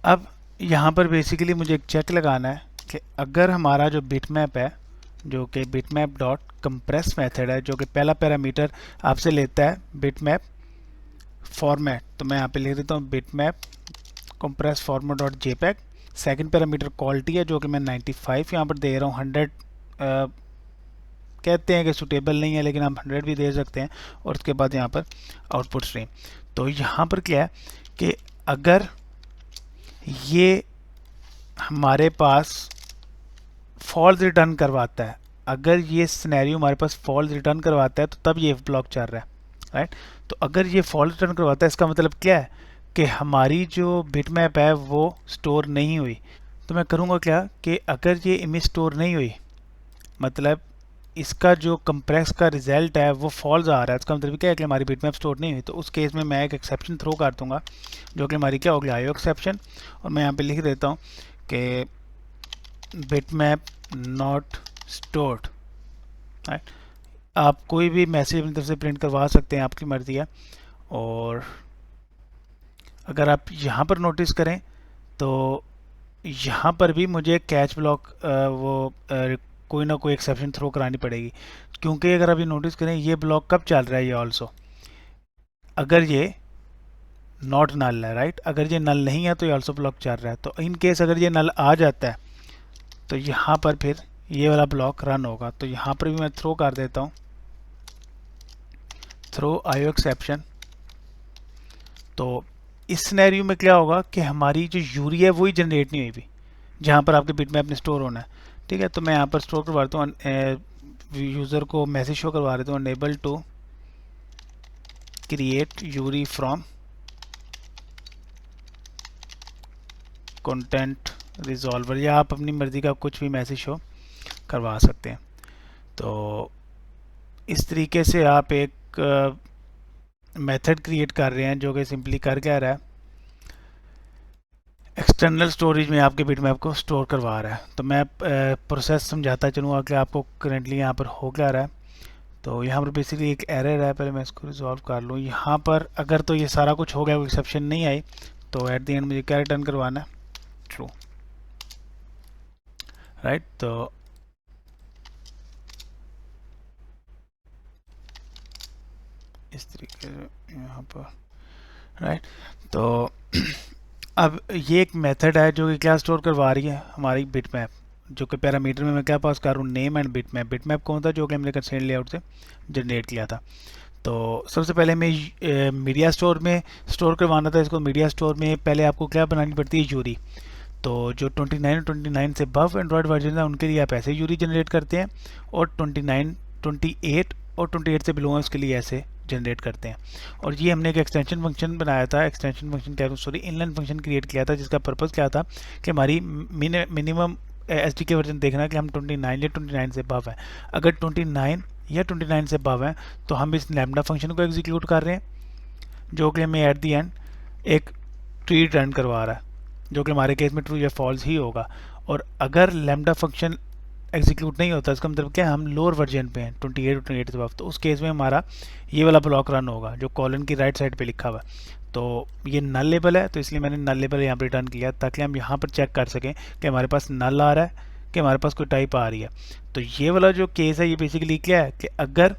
अब यहाँ पर बेसिकली मुझे एक चेक लगाना है कि अगर हमारा जो बिटमैप है, जो कि बिटमैप डॉट कंप्रेस मेथड है, जो कि पहला पैरामीटर आपसे लेता है बिटमैप फॉर्मेट, तो मैं यहाँ पे लिख देता हूँ bitmap compress format dot JPEG. Second parameter quality है जो कि मैं 95 यहाँ पर दे रहा हूँ। 100 कहते हैं कि सूटेबल नहीं है, लेकिन आप 100 भी दे सकते हैं। और उसके बाद यहाँ पर आउटपुट स्ट्रीम। तो यहाँ पर क्या है कि अगर ये हमारे पास फॉल्स रिटर्न करवाता है, अगर ये सिनेरियो हमारे पास फॉल्स रिटर्न करवाता है तो तब ये ब्लॉक चल रहा है, राइट। तो अगर ये फॉल्स रिटर्न करवाता है इसका मतलब क्या है कि हमारी जो बिटमैप है वो स्टोर नहीं हुई। तो मैं करूँगा क्या कि अगर ये इमेज स्टोर नहीं हुई, मतलब इसका जो कंप्रेस का रिजल्ट है वो फॉल्स आ रहा है, इसका मतलब क्या है कि हमारी बिटमैप स्टोर नहीं हुई। तो उस केस में मैं एक एक्सेप्शन थ्रो कर दूंगा जो कि हमारी क्या होगी, आईओ एक्सेप्शन। और मैं यहाँ पे लिख देता हूँ कि बिटमैप नॉट स्टोर्ड, राइट। आप कोई भी मैसेज अपनी तरफ से प्रिंट करवा सकते हैं, आपकी मर्जी है। और अगर आप यहाँ पर नोटिस करें तो यहाँ पर भी मुझे कैच ब्लॉक कोई ना कोई एक्सेप्शन थ्रो करानी पड़ेगी, क्योंकि अगर आप ये नोटिस करें ये ब्लॉक कब चल रहा है, ये ऑल्सो अगर ये नॉट नल है, राइट। अगर ये नल नहीं है तो ये ऑल्सो ब्लॉक चल रहा है। तो इन केस अगर ये नल आ जाता है तो यहाँ पर फिर ये वाला ब्लॉक रन होगा। तो यहाँ पर भी मैं थ्रो कर देता हूँ, थ्रो आईओ एक्सेप्शन। तो इस सिनेरियो में क्या होगा कि हमारी जो यूरी है वही जनरेट नहीं हुई भी, जहाँ पर आपके बिटमैप में स्टोर होना है, ठीक है। तो मैं यहाँ पर स्टोर करवा देता हूँ, यूज़र को मैसेज शो करवा देता हूँ, unable to create URI from content resolver, या आप अपनी मर्जी का कुछ भी मैसेज शो करवा सकते हैं। तो इस तरीके से आप एक मेथड क्रिएट कर रहे हैं जो कि सिंपली कर क्या रहा है, एक्सटर्नल स्टोरेज में आपके बिटमैप को स्टोर करवा रहा है। तो मैं प्रोसेस समझाता चलूँगा कि आपको करेंटली यहाँ पर हो क्या रहा है। तो यहाँ पर बेसिकली एक एरर है, पहले मैं इसको रिजॉल्व कर लूँ। यहाँ पर अगर तो ये सारा कुछ हो गया, कोई एक्सेप्शन नहीं आई, तो एट द एंड मुझे क्या रिटर्न करवाना है, ट्रू, राइट। तो इस तरीके से यहाँ पर, राइट। तो अब ये एक मेथड है जो कि क्या स्टोर करवा रही है, हमारी बिटमैप, जो कि पैरामीटर में मैं क्या पास कर रहा हूँ, नेम एंड बिटमैप। बिटमैप कौन था, जो कि हमने कंस्ट्रेंट लेआउट से जनरेट किया था। तो सबसे पहले हमें मीडिया स्टोर में स्टोर करवाना था इसको। मीडिया स्टोर में पहले आपको क्या बनानी पड़ती है, यूरी। तो जो 29 और 29 से अबव एंड्रॉयड वर्जन है उनके लिए आप ऐसे यूरी जनरेट करते हैं, और 29, 28 और 28 से बिलो है उसके लिए ऐसे जनरेट करते हैं। और ये हमने एक एक्सटेंशन फंक्शन बनाया था, एक्सटेंशन फंक्शन कह रहा हूँ सॉरी, इनलाइन फंक्शन क्रिएट किया था, जिसका पर्पज़ क्या था कि हमारी मिनिमम एस डी के वर्जन देखना कि हम 29 या 29 से अबव है। अगर 29 या 29 से अबव है तो हम इस लैम्डा फंक्शन को एग्जीक्यूट कर रहे हैं, जो कि हमें एट दी एंड एक ट्री रिटर्न करवा रहा है, जो कि हमारे केस में ट्रू या फॉल्स ही होगा। और अगर लैम्डा फंक्शन एग्जीक्यूट नहीं होता, इसका मतलब क्या है, हम लोअर वर्जन पे हैं 28 और 28 से अबव, तो उस केस में हमारा ये वाला ब्लॉक रन होगा जो कॉलन की राइट साइड पे लिखा हुआ है। तो ये नल लेबल है, तो इसलिए मैंने नल लेबल यहाँ पर रिटर्न किया ताकि हम यहाँ पर चेक कर सकें कि हमारे पास नल आ रहा है कि हमारे पास कोई टाइप आ रही है। तो ये वाला जो केस है ये बेसिकली क्या है कि अगर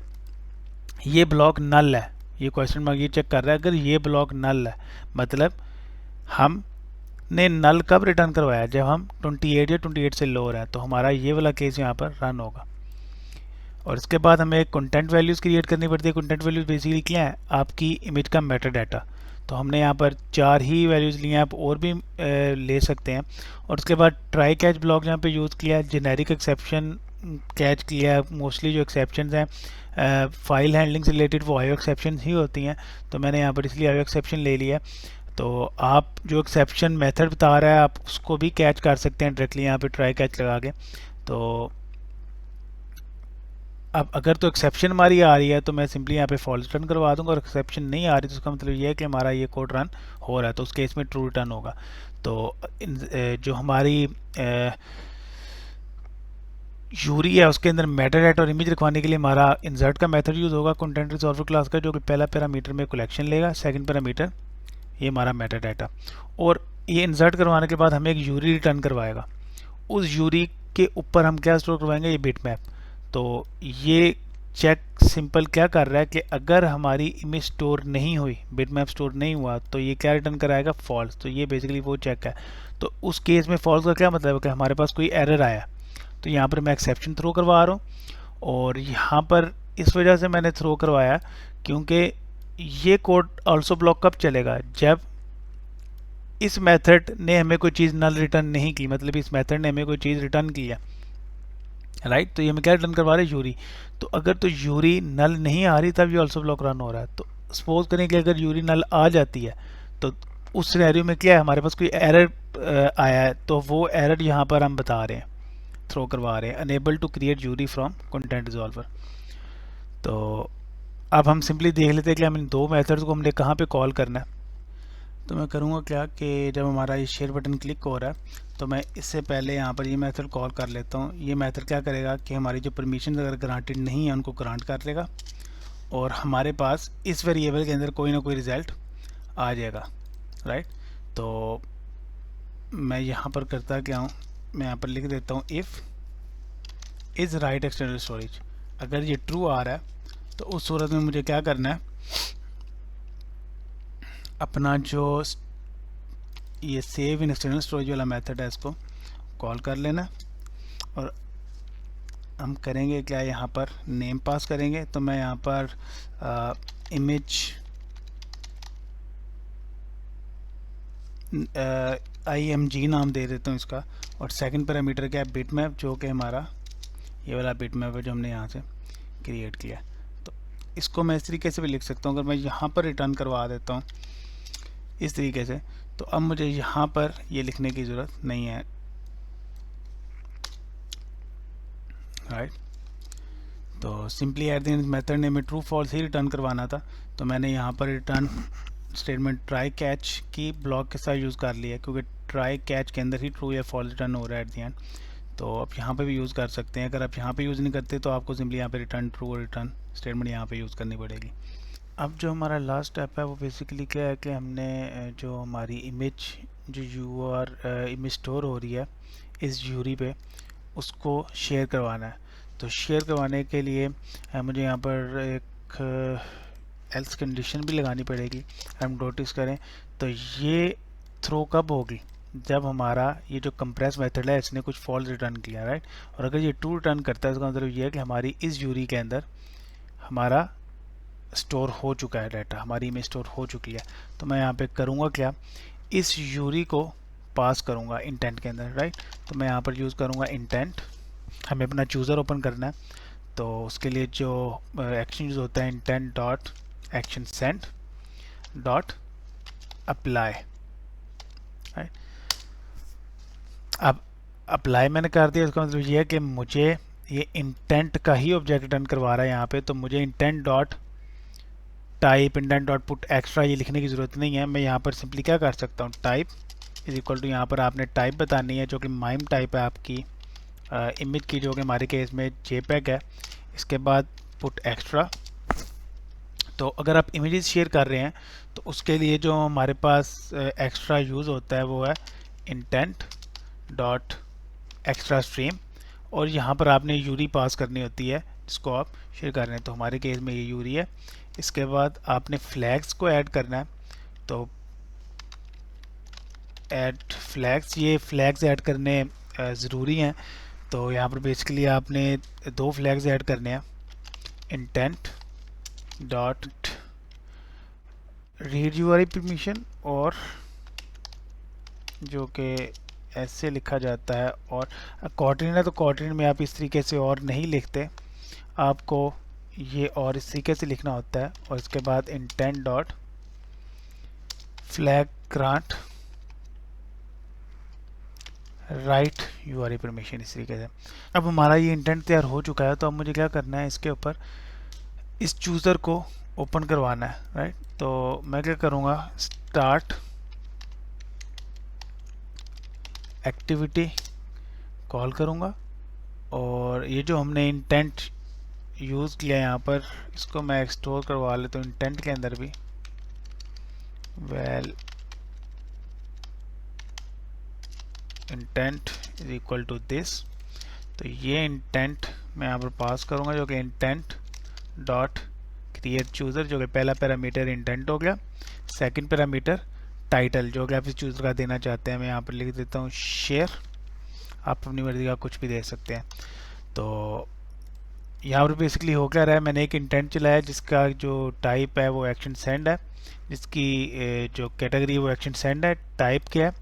ये ब्लॉक नल है, ये क्वेश्चन मार्क ये चेक कर रहा है, अगर ये ब्लॉक नल है मतलब हमने नल कब रिटर्न करवाया, जब हम 28 या 28 से लोअर है, तो हमारा ये वाला केस यहाँ पर रन होगा। और इसके बाद हमें कंटेंट वैल्यूज़ क्रिएट करनी पड़ती है। कंटेंट वैल्यूज़ बेसिकली क्या है, आपकी इमेज का मेटा डाटा। तो हमने यहाँ पर 4 ही वैल्यूज़ लिए हैं, आप और भी ले सकते हैं। और उसके बाद ट्राई कैच ब्लॉक यहाँ पे यूज़ किया है, जेनेरिक एक्सेप्शन कैच किया है। मोस्टली जो एक्सेप्शन हैं फाइल हैंडलिंग से रिलेटेड वो आईओ एक्सेप्शन ही होती हैं, तो मैंने यहाँ पर इसलिए आईओ एक्सेप्शन ले लिया। तो आप जो एक्सेप्शन मेथड बता रहा है आप उसको भी कैच कर सकते हैं डायरेक्टली यहाँ पे ट्राई कैच लगा के। तो अब अगर तो एक्सेप्शन हमारी आ रही है तो मैं सिंपली यहाँ पे फॉल्स रिटर्न करवा दूंगा, और एक्सेप्शन नहीं आ रही तो उसका मतलब ये है कि हमारा ये कोड रन हो रहा है, तो उस केस में ट्रू रिटर्न होगा। तो जो हमारी यूरी है उसके अंदर मेटा डाटा और इमेज रखवाने के लिए हमारा इंसर्ट का मेथड यूज़ होगा कंटेंट रिजॉल्वर क्लास का, जो कि पहला पैरामीटर में कलेक्शन लेगा, सेकंड पैरामीटर ये हमारा मेटा डाटा, और ये इंसर्ट करवाने के बाद हमें एक यूरी रिटर्न करवाएगा। उस यूरी के ऊपर हम क्या स्टोर करवाएंगे, ये बिटमैप। तो ये चेक सिंपल क्या कर रहा है कि अगर हमारी इमेज स्टोर नहीं हुई, बिटमैप स्टोर नहीं हुआ, तो ये क्या रिटर्न कराएगा, फॉल्स। तो ये बेसिकली वो चेक है। तो उस केस में फॉल्स का क्या मतलब है कि हमारे पास कोई एरर आया, तो यहाँ पर मैं एक्सेप्शन थ्रो करवा रहा हूँ। और यहाँ पर इस वजह से मैंने थ्रो करवाया क्योंकि ये कोड ऑल्सो ब्लॉक कब चलेगा, जब इस मेथड ने हमें कोई चीज़ नल रिटर्न नहीं की, मतलब इस मेथड ने हमें कोई चीज़ रिटर्न किया, राइट। तो ये हमें क्या रिटर्न करवा रहे हैं, यूरी। तो अगर तो यूरी नल नहीं आ रही तब ये ऑल्सो ब्लॉक रन हो रहा है। तो सपोज करें कि अगर यूरी नल आ जाती है तो उस सिनेरियो में क्या है, हमारे पास कोई एरर आया है, तो वो एरर यहाँ पर हम बता रहे हैं, थ्रो करवा रहे हैं, unable to create URI from content resolver. तो अब हम सिंपली देख लेते हैं कि हम इन दो मेथड्स को हमने कहाँ पे कॉल करना है। तो मैं करूँगा क्या कि जब हमारा ये शेयर बटन क्लिक हो रहा है तो मैं इससे पहले यहाँ पर ये मेथड कॉल कर लेता हूँ। ये मेथड क्या करेगा कि हमारी जो परमिशन अगर ग्रांटेड नहीं है उनको ग्रांट कर लेगा, और हमारे पास इस वेरिएबल के अंदर कोई ना कोई रिज़ल्ट आ जाएगा, राइट। तो मैं यहाँ पर करता क्या हूँ, मैं यहाँ पर लिख देता हूँ if is right external storage. अगर ये ट्रू आ रहा है तो उस सूरत में मुझे क्या करना है, अपना जो ये सेव इन एक्सटर्नल स्टोरेज वाला मेथड है इसको कॉल कर लेना, और हम करेंगे क्या, यहाँ पर नेम पास करेंगे। तो मैं यहाँ पर इमेज IMG नाम दे देता हूँ इसका, और सेकंड पैरामीटर क्या है, बिटमैप, जो कि हमारा ये वाला बिटमैप है जो हमने यहाँ से क्रिएट किया। तो इसको मैं इस तरीके से भी लिख सकता हूँ, अगर मैं यहाँ पर रिटर्न करवा देता हूँ इस तरीके से, तो अब मुझे यहाँ पर ये लिखने की ज़रूरत नहीं है, राइट। तो simply at the end method ने हमें ट्रू फॉल्स ही रिटर्न करवाना था, तो मैंने यहाँ पर रिटर्न स्टेटमेंट ट्राई कैच की ब्लॉक के साथ यूज़ कर लिया, क्योंकि ट्राई कैच के अंदर ही ट्रू या फॉल्स रिटर्न हो रहा है एट द एंड। तो आप यहाँ पे भी यूज़ कर सकते हैं। अगर आप यहाँ पे यूज़ नहीं करते तो आपको सिंपली यहाँ पे रिटर्न ट्रू और रिटर्न स्टेटमेंट यहाँ पे यूज़ करनी पड़ेगी। अब जो हमारा लास्ट स्टेप है वो बेसिकली क्या है कि हमने जो हमारी इमेज जो इमेज स्टोर हो रही है इस यूरी पे उसको शेयर करवाना है। तो शेयर करवाने के लिए मुझे यहाँ पर एक एल्स कंडीशन भी लगानी पड़ेगी। हम नोटिस करें तो ये थ्रो कब होगी, जब हमारा ये जो कंप्रेस मेथड है इसने कुछ फॉल्स रिटर्न किया, राइट। और अगर ये ट्रू रिटर्न करता है इसका मतलब ये है कि हमारी इस यूरी के अंदर हमारा स्टोर हो चुका है डाटा, हमारी इमेज स्टोर हो चुकी है। तो मैं यहाँ पे करूँगा क्या, इस यूरी को पास करूँगा इंटेंट के अंदर, राइट। तो मैं यहाँ पर यूज़ करूँगा इंटेंट। हमें अपना चूज़र ओपन करना है, तो उसके लिए जो एक्शन यूज़ होता है intent dot action send dot apply, right. अब अप्लाई मैंने कर दिया, इसका मतलब ये है कि मुझे ये इंटेंट का ही ऑब्जेक्ट रिटर्न करवा रहा है यहाँ पे। तो मुझे intent dot type indent dot put extra ये लिखने की ज़रूरत नहीं है। मैं यहाँ पर सिंपली क्या कर सकता हूँ, टाइप इज इक्वल टू, यहाँ पर आपने टाइप बतानी है जो कि माइम टाइप है आपकी इमेज की, जो कि हमारे केस में जेपेग है। इसके बाद पुट एक्स्ट्रा। तो अगर आप इमेजेस शेयर कर रहे हैं तो उसके लिए जो हमारे पास एक्स्ट्रा यूज़ होता है वो है इंटेंट डॉट एक्स्ट्रा स्ट्रीम, और यहाँ पर आपने यूरी पास करनी होती है जिसको आप शेयर कर रहे हैं। तो हमारे केस में ये यूरी है। इसके बाद आपने फ्लैग्स को ऐड करना है। तो ऐड फ्लैग्स, ये फ्लैग्स ऐड करने ज़रूरी हैं। तो यहाँ पर बेसिकली आपने दो फ्लैग्स ऐड करने हैं, intent dot read URL permission, और जो कि ऐसे लिखा जाता है, और कॉर्डिनेट है तो कॉर्डिनेट में आप इस तरीके से और नहीं लिखते, आपको ये और इस तरीके से लिखना होता है। और इसके बाद intent dot flag grant right URL permission, इस तरीके से। अब हमारा ये इंटेंट तैयार हो चुका है। तो अब मुझे क्या करना है, इसके ऊपर इस चूज़र को ओपन करवाना है, राइट। तो मैं क्या करूँगा, स्टार्ट एक्टिविटी कॉल करूँगा, और ये जो हमने इंटेंट यूज़ किया यहाँ पर इसको मैं एक्सप्लोर करवा लेता हूँ इंटेंट के अंदर भी। Val intent is equal to this. तो ये इंटेंट मैं यहाँ पर पास करूँगा जो कि इंटेंट डॉट क्रिएट चूज़र, जो कि पहला पैरामीटर इंटेंट हो गया। सेकंड पैरामीटर टाइटल, जो कि आप इस चूज़र का देना चाहते हैं। मैं यहाँ पर लिख देता हूँ शेयर, आप अपनी मर्जी का कुछ भी दे सकते हैं। तो यहाँ पर बेसिकली हो क्या रहा है, मैंने एक इंटेंट चलाया जिसका जो टाइप है वो एक्शन सेंड है, जिसकी जो कैटेगरी है वो एक्शन सेंड है। टाइप क्या है,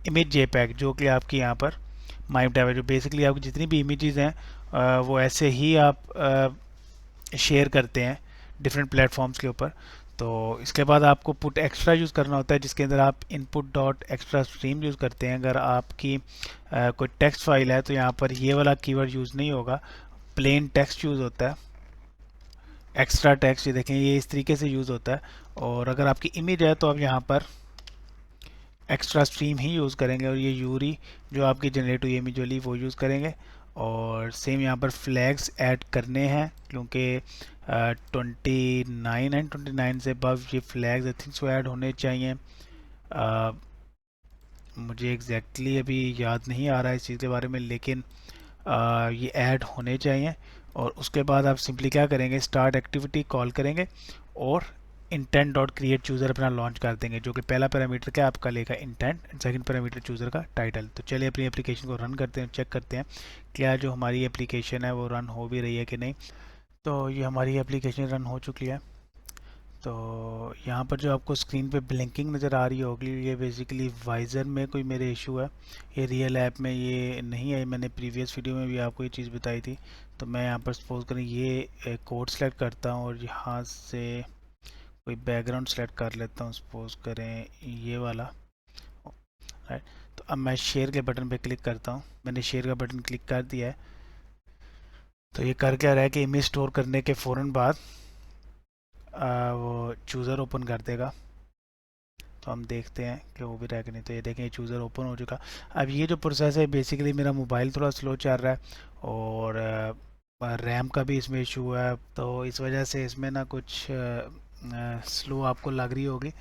इमेज जेपैग, जो कि आपकी यहाँ पर माइम टाइप है। जो बेसिकली आपकी जितनी भी इमेजेस हैं वो ऐसे ही आप शेयर करते हैं डिफरेंट प्लेटफॉर्म्स के ऊपर। तो इसके बाद आपको पुट एक्स्ट्रा यूज़ करना होता है, जिसके अंदर आप input dot extra stream use करते हैं। अगर आपकी कोई टेक्स्ट फाइल है तो यहाँ पर ये वाला कीवर्ड यूज़ नहीं होगा, प्लेन टेक्स्ट यूज़ होता है। एक्स्ट्रा टेक्स्ट ये देखें, ये इस तरीके से यूज़ होता है। और अगर आपकी इमेज है तो आप यहाँ पर एक्स्ट्रा स्ट्रीम ही यूज़ करेंगे, और ये यूरी जो आपकी जनरेट हुई इमेज वाली वो यूज़ करेंगे। और सेम यहाँ पर फ्लैग्स ऐड करने हैं, क्योंकि 29 एंड 29 से अबव ये flags I think so add होने चाहिए। मुझे एग्जैक्टली अभी याद नहीं आ रहा है इस चीज़ के बारे में, लेकिन ये ऐड होने चाहिए। और उसके बाद आप सिंपली क्या करेंगे, स्टार्ट एक्टिविटी कॉल करेंगे और इंटेंट डॉट क्रिएट चूज़र अपना लॉन्च कर देंगे, जो कि पहला पैरामीटर क्या आपका लेगा intent, and second parameter chooser का टाइटल। तो चलिए अपनी एप्लीकेशन को रन करते हैं, चेक करते हैं क्या जो हमारी एप्लीकेशन है वो रन हो भी रही है कि नहीं। तो ये हमारी एप्लीकेशन रन हो चुकी है। तो यहाँ पर जो आपको स्क्रीन पे ब्लिंकिंग नज़र आ रही होगी, ये बेसिकली वाइज़र में कोई मेरे इशू है, ये रियल ऐप में ये नहीं है। मैंने प्रीवियस वीडियो में भी आपको ये चीज़ बताई थी। तो मैं यहाँ पर सपोज करें ये कोड सेलेक्ट करता हूँ और यहाँ से कोई बैकग्राउंड सेलेक्ट कर लेता हूँ, सपोज करें ये वाला, राइट। तो अब मैं शेयर के बटन पे क्लिक करता हूँ। मैंने शेयर का बटन क्लिक कर दिया है। तो ये कर क्या रहा है कि इमेज स्टोर करने के फ़ौरन बाद वो चूज़र ओपन कर देगा। तो हम देखते हैं कि वो भी रह के नहीं। तो ये देखें, ये चूज़र ओपन हो चुका। अब ये जो प्रोसेस है बेसिकली मेरा मोबाइल थोड़ा स्लो चल रहा है, और रैम का भी इसमें इशू है। तो इस वजह से इसमें ना कुछ स्लो आपको लग रही होगी,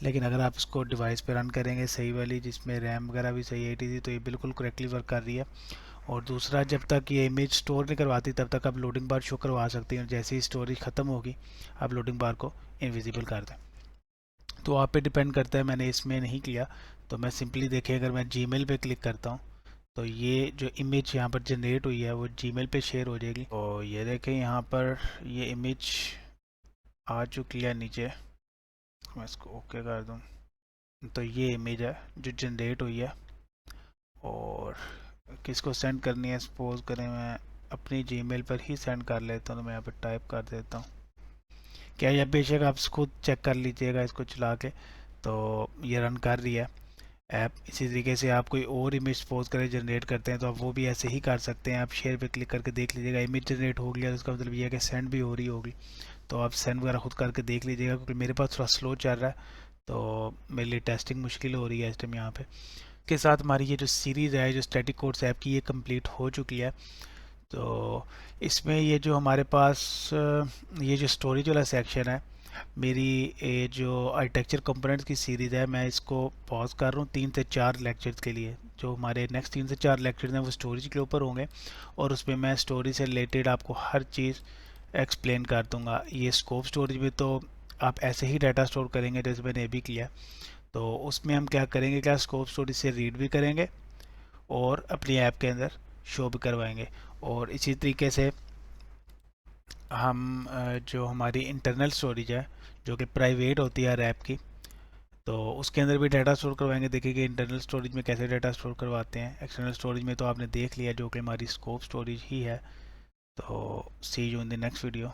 लेकिन अगर आप इसको डिवाइस पे रन करेंगे सही वाली जिसमें रैम वगैरह भी सही है थी, तो ये बिल्कुल करेक्टली वर्क कर रही है। और दूसरा, जब तक ये इमेज स्टोर नहीं करवाती तब तक आप लोडिंग बार शो करवा सकते हैं, जैसे ही स्टोरेज ख़त्म होगी आप लोडिंग बार को इनविजिबल कर दें। तो आप पे डिपेंड करता है, मैंने इसमें नहीं किया। तो मैं सिंपली देखिए, अगर मैं जीमेल पे क्लिक करता हूँ तो ये जो इमेज यहाँ पर जनरेट हुई है वो जीमेल पे शेयर हो जाएगी। तो ये देखें यहाँ पर ये इमेज आ चुकी है नीचे, मैं इसको ओके कर दूँ। तो ये इमेज है जो जनरेट हुई है, और किसको सेंड करनी है, सपोज करें मैं अपनी जीमेल पर ही सेंड कर लेता हूँ। तो मैं यहाँ पर टाइप कर देता हूँ। क्या, या बेशक आप खुद चेक कर लीजिएगा इसको चला के। तो ये रन कर रही है ऐप। इसी तरीके से आप कोई और इमेज सपोज करें जनरेट करते हैं तो आप वो भी ऐसे ही कर सकते हैं। आप शेयर पे क्लिक करके देख लीजिएगा, इमेज जनरेट हो गया तो उसका मतलब ये है कि सेंड भी हो रही होगी। तो आप सेंड वगैरह खुद करके देख लीजिएगा, क्योंकि मेरे पास थोड़ा स्लो चल रहा है तो मेरे लिए टेस्टिंग मुश्किल हो रही है इस टाइम यहाँ पे। के साथ हमारी ये जो सीरीज़ है जो स्टैटिक कोड्स ऐप की, ये कंप्लीट हो चुकी है। तो इसमें ये जो हमारे पास ये जो स्टोरेज वाला सेक्शन है, मेरी ये जो आर्किटेक्चर कंपोनेंट्स की सीरीज़ है, मैं इसको पॉज कर रहा हूँ 3 से 4 लेक्चर्स के लिए। जो हमारे नेक्स्ट 3 से 4 लेक्चर्स हैं वो स्टोरेज के ऊपर होंगे, और उसमें मैं स्टोरेज से रिलेटेड आपको हर चीज़ एक्सप्लेन कर दूंगा। ये स्कोप स्टोरेज में तो आप ऐसे ही डाटा स्टोर करेंगे जैसे मैंने अभी किया। तो उसमें हम क्या करेंगे, क्या स्कोप स्टोरेज से रीड भी करेंगे और अपनी ऐप के अंदर शो भी करवाएंगे। और इसी तरीके से हम जो हमारी इंटरनल स्टोरेज है जो कि प्राइवेट होती है हर ऐप की, तो उसके अंदर भी डाटा स्टोर करवाएंगे। देखिए कि इंटरनल स्टोरेज में कैसे डाटा स्टोर करवाते हैं। एक्सटर्नल स्टोरेज में तो आपने देख लिया जो कि हमारी स्कोप स्टोरेज ही है। तो see you in the next video.